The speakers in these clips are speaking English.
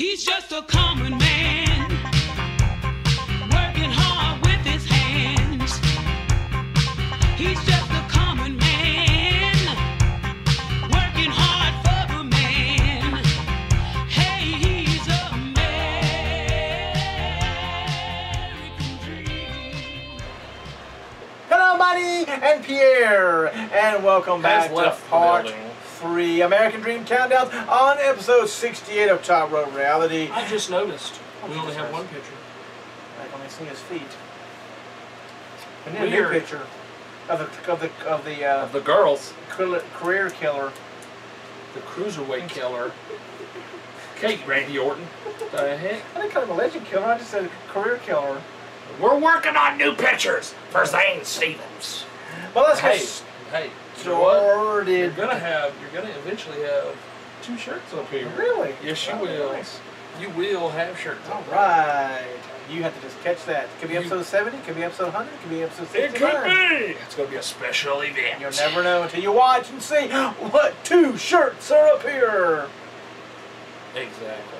He's just a common man, working hard with his hands. He's just a common man, working hard for the man. Hey, he's American dream. Hello, Buddy and Pierre, and welcome back to part 3 American Dream Countdowns on episode 68 of Top Rope Reality. I just noticed we only have one picture. I can only see his feet. And then a new picture of the girls, career killer, the cruiserweight killer, Kate Randy Orton. The heck? I didn't call him a legend killer. I just said career killer. We're working on new pictures for Zane Stevens. Well, let's hey, started. You're gonna eventually have 2 shirts up here. Really? Yes, you Oh, will. nice. You will have shirts. All right. You have to just catch that. It could be episode 70, it could be episode 100, it could be episode 69. It could be. It's gonna be a special event. You'll never know until you watch and see what 2 shirts are up here. Exactly.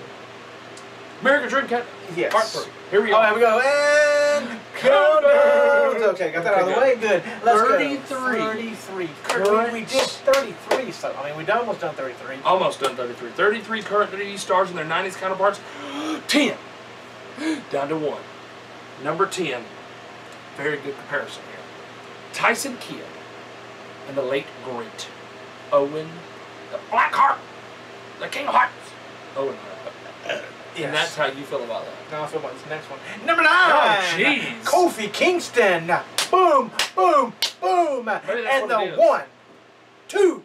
American Dream Countdown. Yes. Part 3. Here we go. go. Oh, here we go. And countdowns. Okay, got that out of the way. Good. Let's 33. go. 33. Current. We did 33. So I mean, we almost done 33. Almost done 33. 33 current WWE stars and their 90s counterparts. 10. Down to 1. Number 10. Very good comparison here. Tyson Kidd and the late great Owen, the Black Heart, the King of Hearts, Owen Hart. Yes. And that's how you feel about that. Now I feel about this next one. Number 9. Oh, jeez. Kofi Kingston. Boom, boom, boom. Maybe that's and what the it is. 1, 2,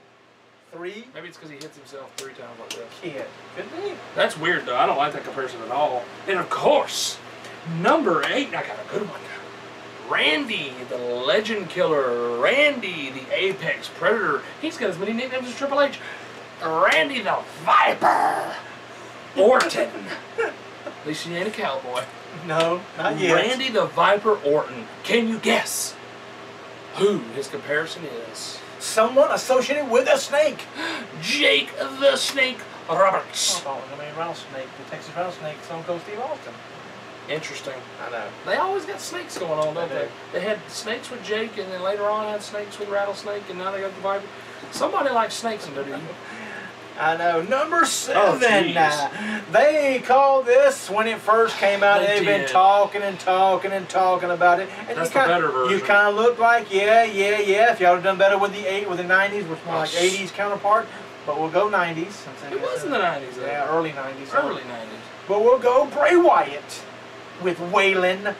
3. Maybe it's because he hits himself 3 times like this. Kid. Could be. That's weird, though. I don't like that comparison at all. And, of course, number 8, I got a good one. Randy, the legend killer. Randy, the apex predator. He's got as many nicknames as Triple H. Randy the Viper Orton. At least he ain't a cowboy. No, not yet. Randy the Viper Orton. Can you guess who his comparison is? Someone associated with a snake. Jake the Snake Roberts. I mean, rattlesnake, the Texas rattlesnake, Stone Cold Steve Austin. Interesting. I know. They always got snakes going on, don't They they? do. They had snakes with Jake, and then later on had snakes with Rattlesnake, and now they got the Viper. Somebody likes snakes in WWE. I know. Number 7. Oh, jeez. They called this when it first came out. They They've been did. talking and talking and talking about it. And That's you kinda, the better version. You kind of look like, yeah. If y'all had done better with the 90s, which more like 80s counterpart. But we'll go 90s. It was in the 90s, though. Yeah, early 90s. Early 90s. But we'll go Bray Wyatt with Waylon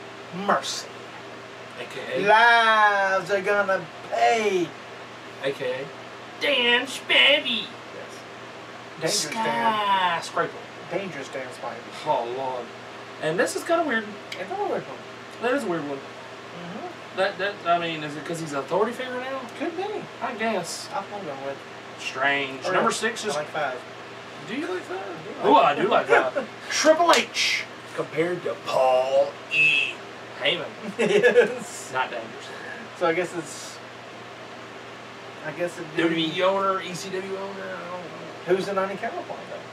Mercy. A.K.A. Lives are gonna pay. A.K.A. Dan Spivey. Dangerous Dan. Skyscraper. Dangerous Dan Spivey. Oh, Lord. And this is kind of weird. It's a weird one. That is a weird one. I mean, is it because he's an authority figure now? Could be. I guess. I'm going with. Strange. Or Number 6 is... I like 5. Do you like that? Oh, I do like that. Triple H compared to Paul E. Heyman. Yes. Not dangerous. So I guess it's. WWE owner, ECW owner, I don't know. Who's the 90 counterpart though?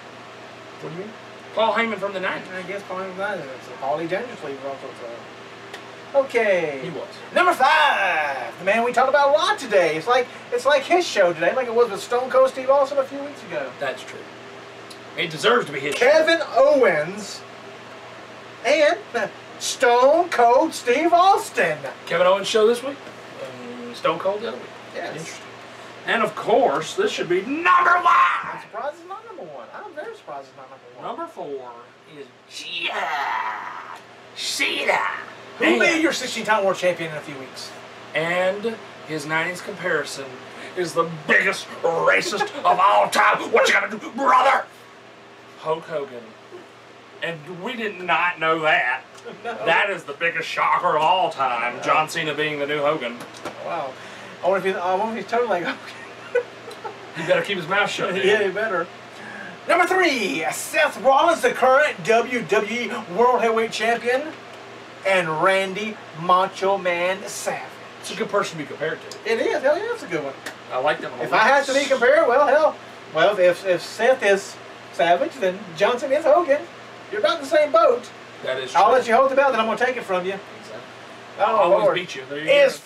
What do you mean? Paul Heyman from the 90s. I guess Paul Heyman's 90. It's Paulie Dangerously also. Okay. He was. Number 5. The man we talked about a lot today. It's like his show today, like it was with Stone Cold Steve Austin a few weeks ago. That's true. It deserves to be his Kevin Owens and Stone Cold Steve Austin. Kevin Owens show this week. Stone Cold the other week. Yes. Interesting. And of course, this should be number 1. I'm surprised it's not number 1. I'm very surprised it's not number 1. Number 4 is John Cena. Who will be your 16-time world champion in a few weeks? And his 90s comparison is the biggest racist of all time. What you gonna do, brother? Hulk Hogan. And we did not know that. No. That is the biggest shocker of all time. John Cena being the new Hogan. Wow. I wonder if he's totally like, He better keep his mouth shut. yeah, he better. Number 3, Seth Rollins, the current WWE World Heavyweight Champion, and Randy Macho Man Savage. It's a good person to be compared to. It is. Hell yeah, it's a good one. I like that one. If I had to be compared, well, hell, if Seth is Savage, then Johnson is Hogan. You're about in the same boat. That is true. I'll let you hold the belt, then I'm going to take it from you. Exactly. Oh, I'll always Lord. beat you. There you Is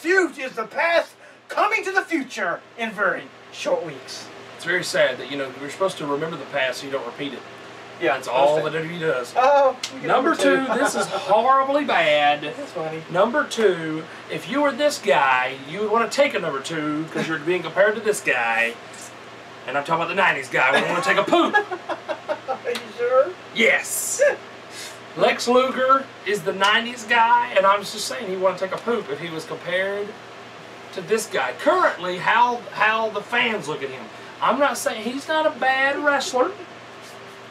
the past coming to the future in very short weeks? It's very sad that, we're supposed to remember the past so you don't repeat it. Yeah, That's all that WWE does. Oh, Number 2, this is horribly bad. That's funny. Number 2, if you were this guy, you would want to take a number 2 because you're being compared to this guy. And I'm talking about the 90s guy. We want to take a poop. Are you sure? Yes. Lex Luger is the 90s guy, and I was just saying he would want to take a poop if he was compared to this guy. Currently, how the fans look at him. I'm not saying he's not a bad wrestler.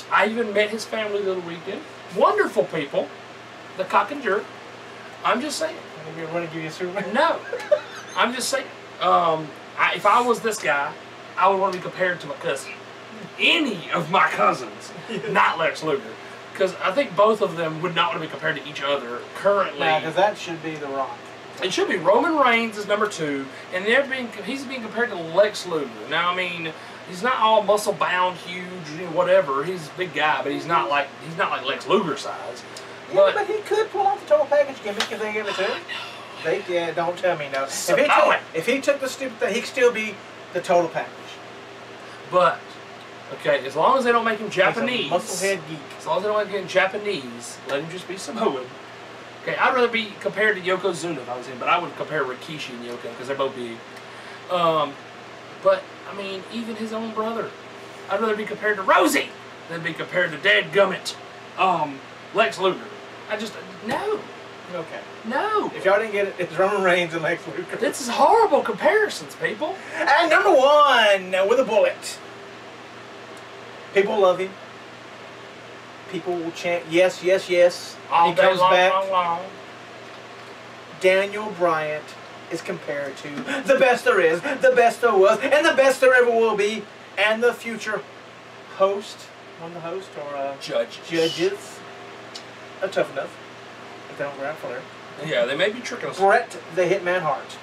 I even met his family the other weekend. Wonderful people. The cock and jerk. I'm just saying. I'm going to give you a Superman. No. I'm just saying. If I was this guy, I would want to be compared to my cousin. Any of my cousins. Not Lex Luger. Because I think both of them would not want to be compared to each other currently. Yeah, because that should be The Rock. It should be Roman Reigns is number 2, and he's being compared to Lex Luger. Now, I mean, he's not all muscle bound, huge, whatever. He's a big guy, but he's not like Lex Luger size. Yeah, but he could pull off the total package gimmick if they gave it to him. Don't tell me no. If he took the stupid thing, he could still be the total package. But okay, as long as they don't make him Japanese. He's a musclehead geek. As long as they don't make him Japanese, let him just be Samoan. Okay, I'd rather be compared to Yokozuna if I was him, but I would compare Rikishi and Yoko because they're both big. But, I mean, even his own brother. I'd rather be compared to Rosie than be compared to Dadgummit, Lex Luger. No. Okay. No. If y'all didn't get it, it's Roman Reigns and Lex Luger. This is horrible comparisons, people. And number 1 with a bullet. People love him. People will chant yes, yes, yes. All he day comes long, back. long. Daniel Bryant is compared to the best there is, the best there was, and the best there ever will be, and the future host, judges. Tough enough. If they don't grab for there. Yeah, they may be tricking us. Bret the Hitman Hart.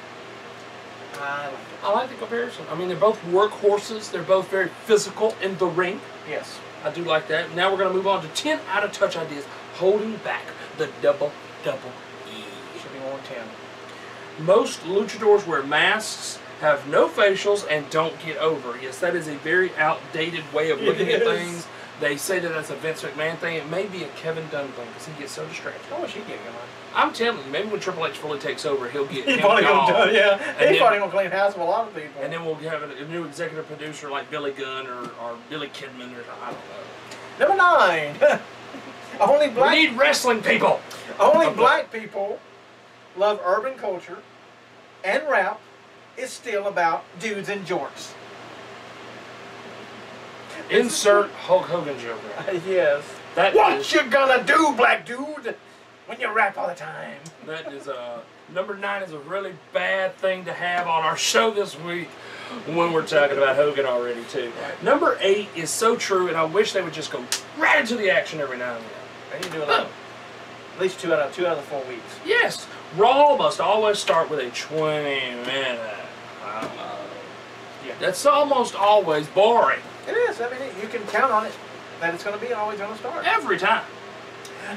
I like it. I like the comparison. I mean, they're both workhorses. They're both very physical in the ring. Yes. I do like that. Now we're going to move on to 10 out of touch ideas. Holding back the double E. Should be 110. Most luchadors wear masks, have no facials, and don't get over. Yes, that is a very outdated way of looking at things. They say that that's a Vince McMahon thing. It may be a Kevin Dunn thing because he gets so distracted. I wish he'd get going. I'm telling you, maybe when Triple H fully takes over, he'll get He's probably going to do yeah. He's probably going to clean house with a lot of people. And then we'll have a new executive producer like Billy Gunn or Billy Kidman or I don't know. Number 9. Only black. We need wrestling people. Only black people love urban culture, and rap is still about dudes in jorts. Insert Hulk Hogan joke. Yes. What you gonna do, black dude, when you rap all the time? That is number 9 is a really bad thing to have on our show this week when we're talking about Hogan already too. Number 8 is so true, and I wish they would just go right into the action every now and then. And you do it at least 2 out of the 4 weeks. Yes, Raw must always start with a 20-minute. Yeah. That's almost always boring. It is. I mean, you can count on it that it's going to be always going to start. Every time.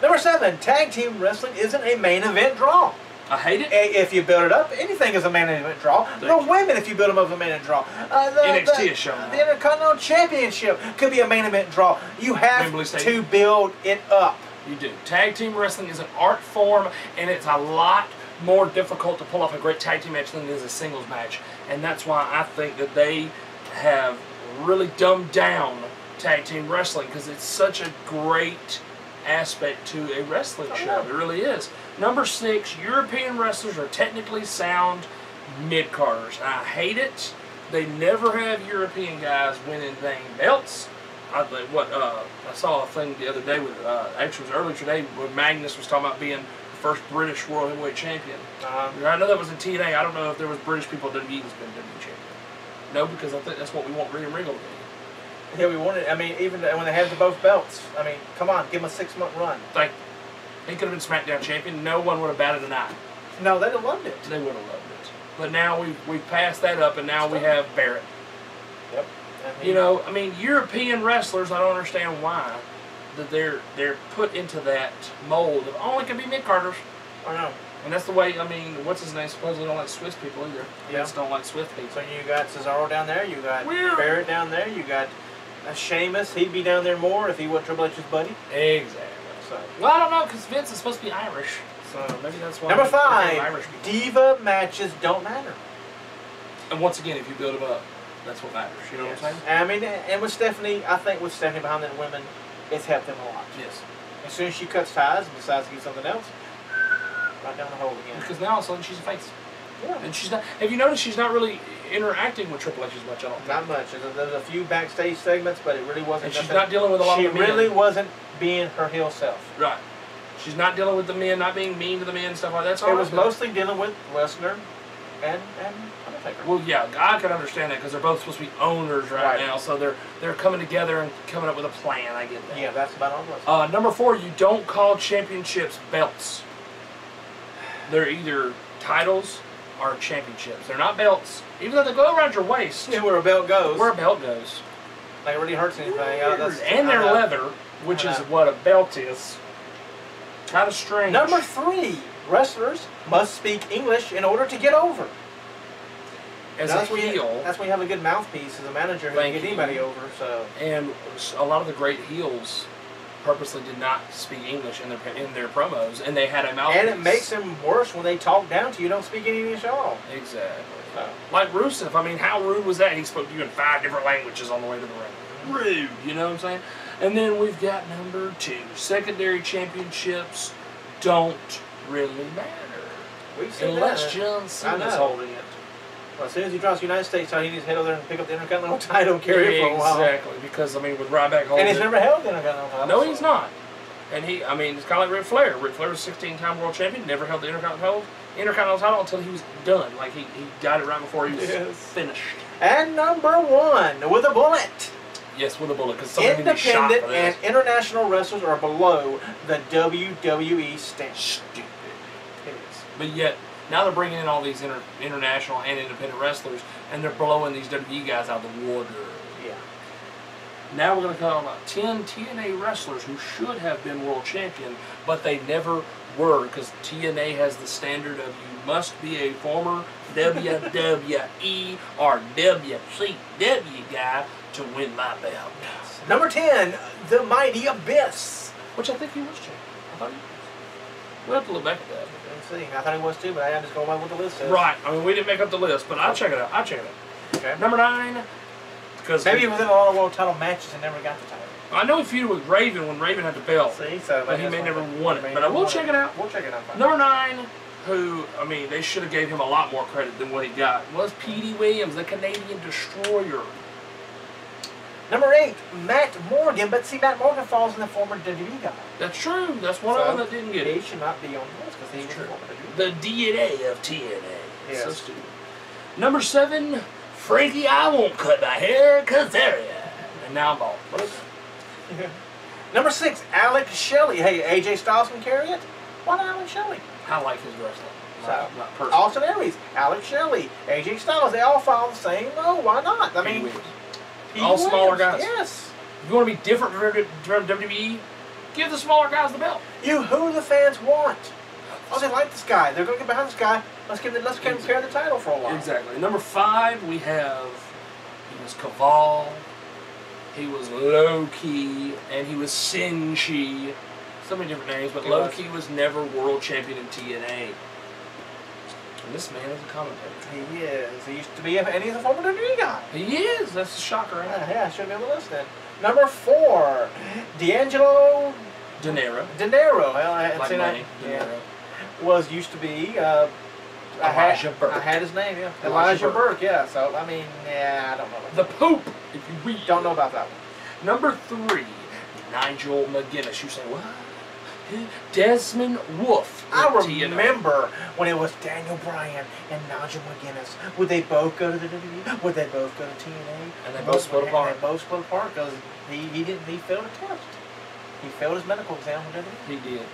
Number 7, tag team wrestling isn't a main event draw. I hate it. If you build it up, anything is a main event draw. The women, if you build them up, is a main event draw. NXT is showing the Intercontinental Championship could be a main event draw. You have to build it up. You do. Tag team wrestling is an art form, and it's a lot more difficult to pull off a great tag team match than it is a singles match. And that's why I think that they have really dumbed down tag team wrestling, because it's such a great aspect to a wrestling show. It really is. Number 6, European wrestlers are technically sound mid-carders. I hate it. They never have European guys winning dang belts. I saw a thing the other day with actually it was earlier today when Magnus was talking about being the first British World Heavyweight Champion. I know that was in TNA. I don't know if there was British people that WWE has been WWE Champion. No, because I think that's what we want Rhea Regal to be. Yeah, we wanted. I mean, even when they had the both belts. I mean, come on, give him a 6-month run. He could have been SmackDown champion. No one would have batted an eye. No, they'd have loved it. They would have loved it. But now we've passed that up, and now we have Barrett. Yep. You know, I mean, European wrestlers, I don't understand why that they're put into that mold of only can be mid-carders. I know. And that's the way, I mean, what's his name? Supposedly don't like Swiss people either. Yeah. Just don't like Swiss people. So you got Cesaro down there, you got Weird. Barrett down there, you got Sheamus. He'd be down there more if he wasn't Triple H's buddy. Exactly. So. Well, I don't know, because Vince is supposed to be Irish. So maybe that's why. Number they're 5, Irish people. diva matches don't matter. And once again, if you build them up, that's what matters. You know what I'm saying? I mean, and with Stephanie, I think with Stephanie behind the women, it's helped them a lot. Yes. As soon as she cuts ties and decides to do something else, right down the hole again. Because now all of a sudden she's a face. Yeah. And she's not. Have you noticed she's not really interacting with Triple H as much? I don't think. Not much. There's a few backstage segments, but it really wasn't. And she's nothing. not dealing with a lot She of the men. really wasn't being her heel self. Right. She's not dealing with the men, not being mean to the men and stuff like that. That's all It was mostly dealing with Lesnar and Undertaker. Well, yeah, I can understand that because they're both supposed to be owners right now, so they're coming together and coming up with a plan. I get that. Yeah, that's about all it was. Number 4, you don't call championships belts. They're either titles or championships. They're not belts, even though they go around your waist. Yeah, where a belt goes. Where a belt goes. Like it really hurts anything. And they're leather, which is what a belt is. Kind of strange. Number 3, wrestlers must speak English in order to get over. As a heel. That's when you have a good mouthpiece as a manager who can get anybody over. So. And a lot of the great heels purposely did not speak English in their promos, and they had a mouthpiece. And it makes them worse when they talk down to you. Don't speak any English at all. Exactly. So. Like Rusev, I mean, how rude was that? He spoke to you in 5 different languages on the way to the ring. Rude, you know what I'm saying? And then we've got number 2. Secondary championships don't really matter. Unless John Cena's holding it. Well, as soon as he drops the United States title, he needs to head over there and pick up the Intercontinental title and carry it for a while. Exactly, because, I mean, with Ryback holding and he's never held the Intercontinental title. No, he's not. And I mean, it's kind of like Ric Flair. Ric Flair was a 16-time world champion, never held the Intercontinental title until he was done. Like, he got it right before he was finished. And number 1, with a bullet. Yes, with a bullet, because somebody needs shot Independent for this. and international wrestlers are below the WWE standard. Stupid. It is. But yet, now they're bringing in all these international and independent wrestlers, and they're blowing these WWE guys out of the water. Yeah. Now we're going to talk about 10 TNA wrestlers who should have been world champion, but they never were, because TNA has the standard of you must be a former WWE or WCW guy to win my belt. Number 10, the Mighty Abyss. Which I think he was champion. I thought he was. We'll have to look back at that. Let's see. I thought he was too, but I'm just going by what the list says. Right. I mean, we didn't make up the list, but I'll check it out. Okay. Number 9. Because maybe he was in a lot of world title matches and never got the title. I know he feuded with Raven when Raven had the belt. See, so but he may never won it. But I will check it out. We'll check it out. Number 9, who, I mean, they should have gave him a lot more credit than what he got, was Petey Williams, the Canadian Destroyer. Number 8, Matt Morgan. But see, Matt Morgan falls in the former WWE guy. That's true. That's one of them that didn't get it. He should not be on the list because he's true. The DNA of TNA. Yes. So stupid. Number 7, Frankie, I won't cut my hair, Kazarian. And now I'm bald. What is it? Number 6, Alex Shelley. Hey, AJ Styles can carry it. Why not Alex Shelley? I like his wrestling. So, not personally. Austin Aries, Alex Shelley, AJ Styles, they all follow the same. No, why not? I mean, all smaller guys. Yes. If you want to be different from WWE, give the smaller guys the belt. Who the fans want? Oh, they like this guy. They're going to get behind this guy. Let's give him carry the title for a while. Exactly. Number 5, we have, he was Kaval, he was Low-Key, and he was Senshi. So many different names, but Low-Key was never world champion in TNA. And this man is a commentator. He is. He used to be, and he's a former WWE guy. He is. That's a shocker, right? Yeah, should be on the list then. Number 4, D'Angelo De Niro. Well, Like money. De Niro. Used to be Elijah Burke. I had his name, yeah. Elijah Burke, yeah. So, I mean, yeah, I don't know. The Pope, if you read. Don't know about that one. Number 3, Nigel McGuinness. You say, what? Desmond Wolfe. I remember when it was Daniel Bryan and Nigel McGuinness. Would they both go to the WWE? Would they both go to TNA? And they both split apart. They both split apart because he failed a test. He failed his medical exam with WWE. He did.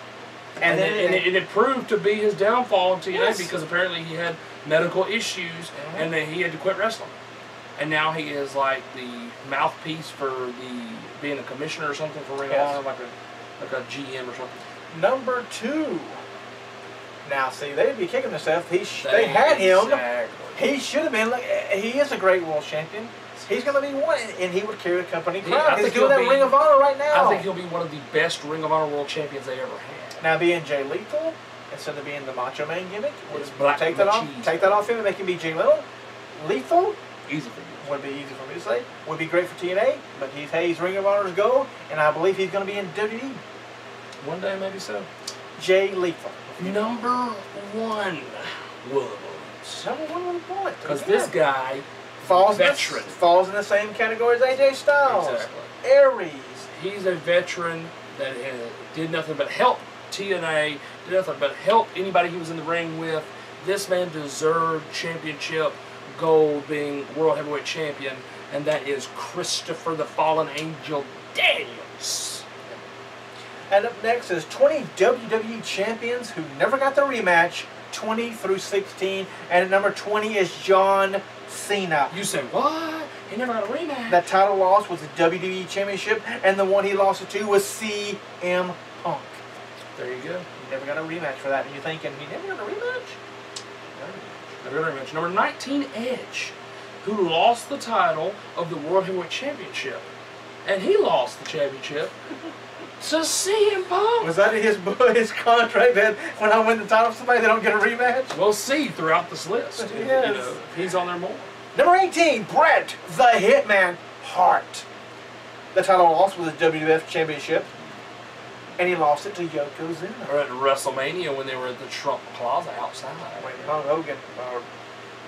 And it proved to be his downfall in TNA Yes. because apparently he had medical issues and then he had to quit wrestling. and now he is like the mouthpiece for being a commissioner or something for Ring of Honor, like a GM or something. Number 2. Now, see, they'd be kicking themselves. They had him. He should have been. He is a great world champion. He's going to be one, and he would carry the company crown. He's doing that Ring of Honor right now. I think he'll be one of the best Ring of Honor world champions they ever had. Now, being Jay Lethal instead of being the Macho Man gimmick, would take that off him and make him be Jay Lethal. Easy for you. Would be easy for me to say. Would be great for TNA, but he's Ring of Honor's goal, and I believe he's going to be in WWE. One day, maybe so. Jay Lethal. Number 1. Woods. Number 1 point. Because this guy, falls in the same category as AJ Styles. Exactly. Aries. He's a veteran that did nothing but help TNA, did nothing but help anybody he was in the ring with. This man deserved championship gold, being World Heavyweight Champion, and that is Christopher the Fallen Angel Daniels. And up next is 20 WWE champions who never got the rematch, 20 through 16, and at number 20 is John Cena. You said, what? He never got a rematch. That title loss was the WWE Championship, and the one he lost it to was CM Punk. There you go. He never got a rematch for that, and you're thinking, he never got a rematch? Never got a rematch. Number 19, Edge, who lost the title of the World Heavyweight Championship. And he lost the championship to CM Punk. Was that his contract that when I win the title from somebody, they don't get a rematch? We'll see throughout this list. Yes. You know, if he's on there more. Number 18, Bret the Hitman Hart. The title loss was the WWF Championship, and he lost it to Yokozuna. Or at WrestleMania when they were at the Trump Plaza outside. When Hogan, or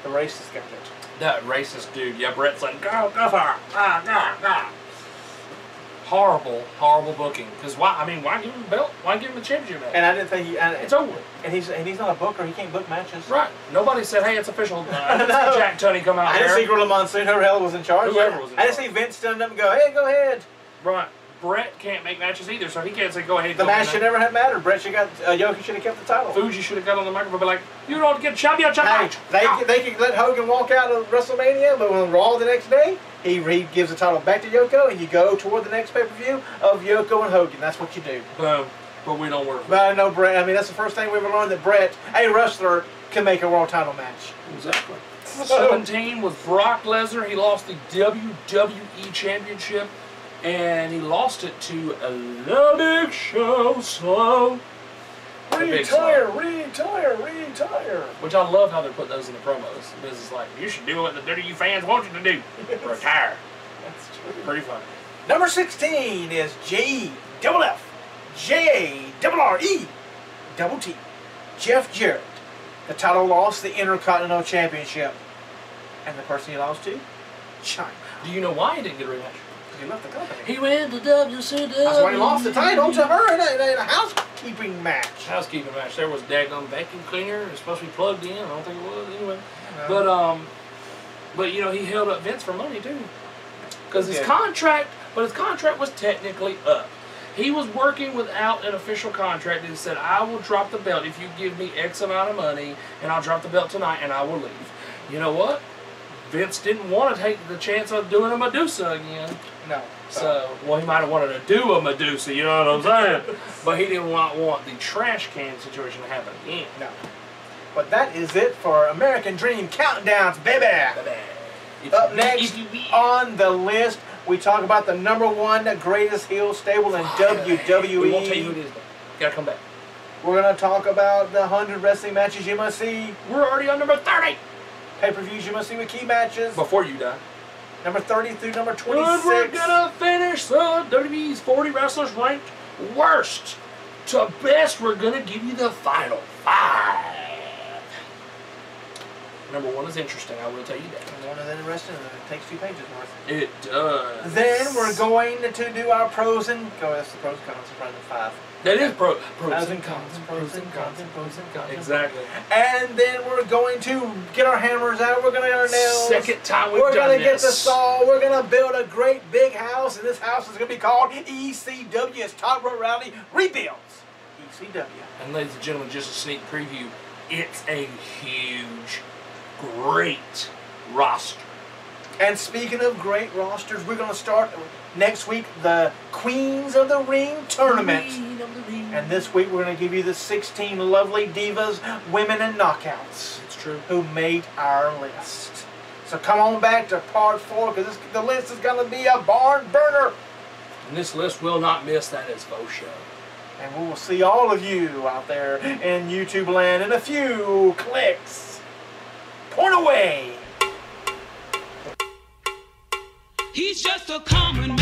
the racist got it. That racist dude. Yeah, Bret's like, go for it. Go. Horrible, horrible booking. Because why? I mean, why give him the belt? Why give him the championship match? And I didn't think it's over. And he's not a booker. He can't book matches. Right. Nobody said, hey, it's official. Jack Tunney come out I didn't see Gorilla Monsoon. Whoever the hell was in charge. Whoever was in charge. I didn't see Vince stand up and go, hey, go ahead. Right. Brett can't make matches either, so he can't say, go ahead. The match should never have mattered. Brett should have got, Yoki should have kept the title. Fuji should have got on the microphone and be like, you don't get champion. Hey, they could let Hogan walk out of WrestleMania, but on Raw the next day, he gives the title back to Yoko, and you go toward the next pay-per-view of Yoko and Hogan. That's what you do. Boom. But we don't work. But I know Brett. I mean, that's the first thing we ever learned, that Brett, a wrestler, can make a world title match. Exactly. 17 was Brock Lesnar. He lost the WWE Championship, and he lost it to a Big Show. Slow. Retire. Which I love how they're putting those in the promos. Because it's like, you should do what the WWE fans want you to do. Retire. That's true. Pretty fun. Number 16 is JFF, JRRE, Double T, Jeff Jarrett. The title lost the Intercontinental Championship. And the person he lost to? China. Do you know why he didn't get a rematch? He left the company. He went to WCW. That's why he lost the title to her in a housekeeping match. Housekeeping match. There was a daggone vacuum cleaner. It was supposed to be plugged in. I don't think it was anyway. No. But you know, he held up Vince for money too. Because his contract was technically up. He was working without an official contract and said, I will drop the belt if you give me X amount of money, and I'll drop the belt tonight and I will leave. You know what? Vince didn't want to take the chance of doing a Medusa again. No. So, well, he might have wanted to do a Medusa, you know what I'm saying? But he didn't want the trash can situation to happen again. No. But that is it for American Dream Countdowns, baby. Up next on the list, we talk about the #1 greatest heel stable in WWE. We won't tell you who it is, though. Gotta come back. We're going to talk about the 100 wrestling matches you must see. We're already on number 30. Pay-per-views you must see with key matches. Before you die. Number 30 through number 26. And we're gonna finish the WWE's 40 wrestlers ranked worst to best. We're gonna give you the final 5. Number 1 is interesting, I will tell you that. Number 1 is interesting, and it takes 2 pages worth. It does. Then we're going to do our pros and that's the pros and cons of the 5. That is pros and cons. Exactly. And then we're going to get our hammers out. We're going to get our nails. Second time we've done this. We're going to get the saw. We're going to build a great big house, and this house is going to be called ECW. It's Top Rope Rally Rebuilds. ECW. And ladies and gentlemen, just a sneak preview. It's a huge, great roster. And speaking of great rosters, we're going to start next week the Queens of the Ring tournament. And this week we're going to give you the 16 lovely divas, women, and knockouts. It's true. Who made our list. So come on back to part 4 because the list is going to be a barn burner. And this list will not miss that is faux show. And we will see all of you out there in YouTube land in a few clicks. Point away. He's just a common